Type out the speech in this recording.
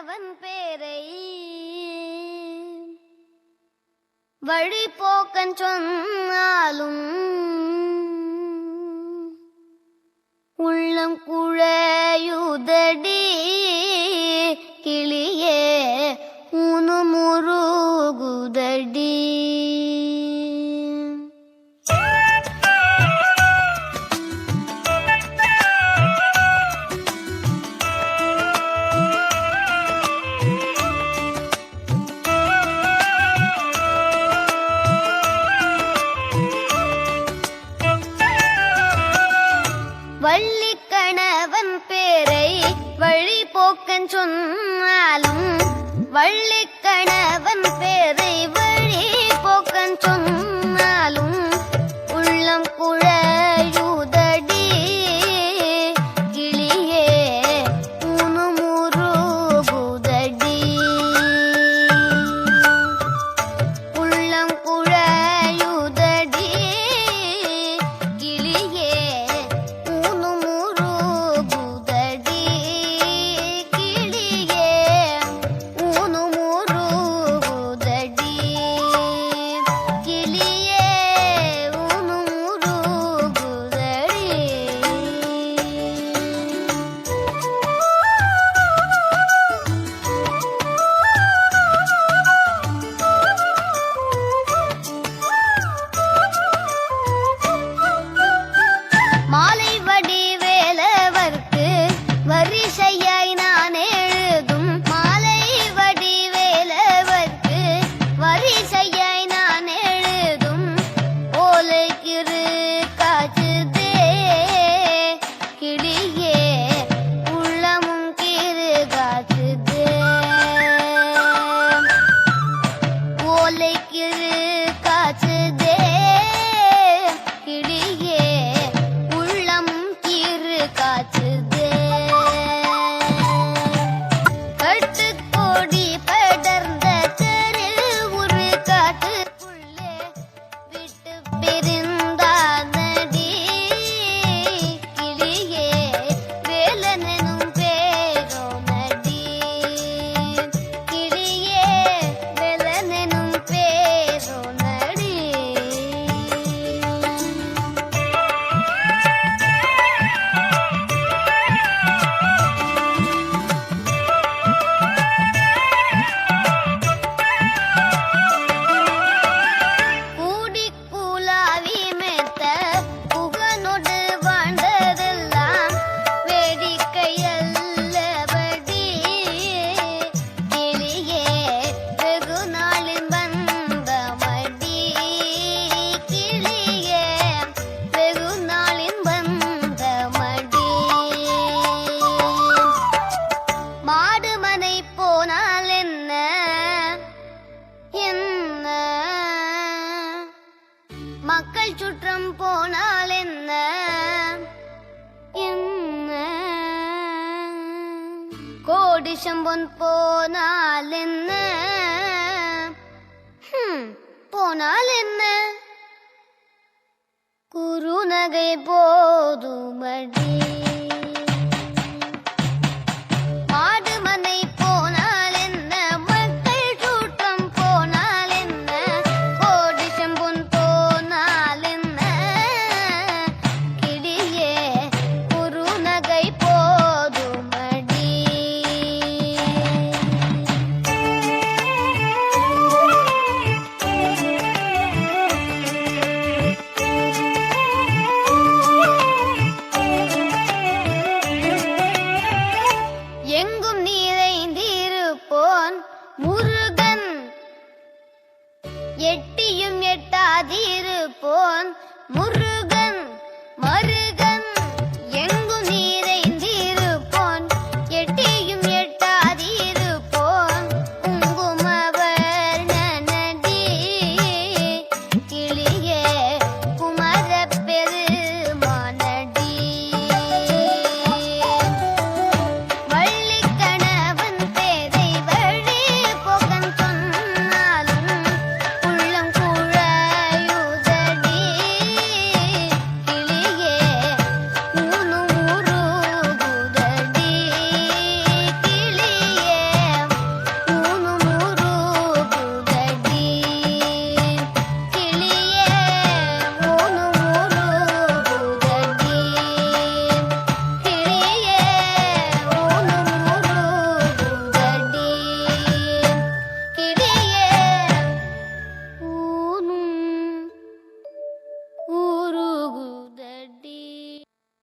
கணவன் பேரை வழிபோக்கன் சொன்னாலும் உள்ளம் குழையுதடி கிளியே உனு முருகுதடி. வள்ளி கணவன் பேரை வழிபோக்கன் சொன்னாலும் வள்ளி கணவன் பேரை வழிபோக்கன் சொன்னாலும் உள்ளம் குழையுதடி கிளியே உனு முருகுதடி. உள்ளம் குழையுதடி கிளியே மாலை வடிவேலவர்க்கு வரிசையாய் நான் எழுதும் மாலை வடிவேலவர்க்கு வரிசையாய் நான் எழுதும் ஓலைக்கிரு காச்சுதே கிளியே உள்ளமும் கிரு காச்சுதே. ஓலைக்கிரு காச்சுதே கிளியே காச்சுதே. கட்டுக்கோடி படர்ந்த கரில் ஒரு காட்டுக்குள்ளே விட்டு பிரிந்தானடி கிளியே வேலனும் பேரோ நடி. கிளியே வேலனும் பேரோ நடி. மக்கள் சுற்றம் போனால் என்ன என்ன கோடி சம்பொன் போனால் என்ன போனால் என்ன குறுநகை போதுமடி. எங்கும் நிறைந்திருப்போன் முருகன் எட்டியும் எட்டாதிருப்போன் முருகன்.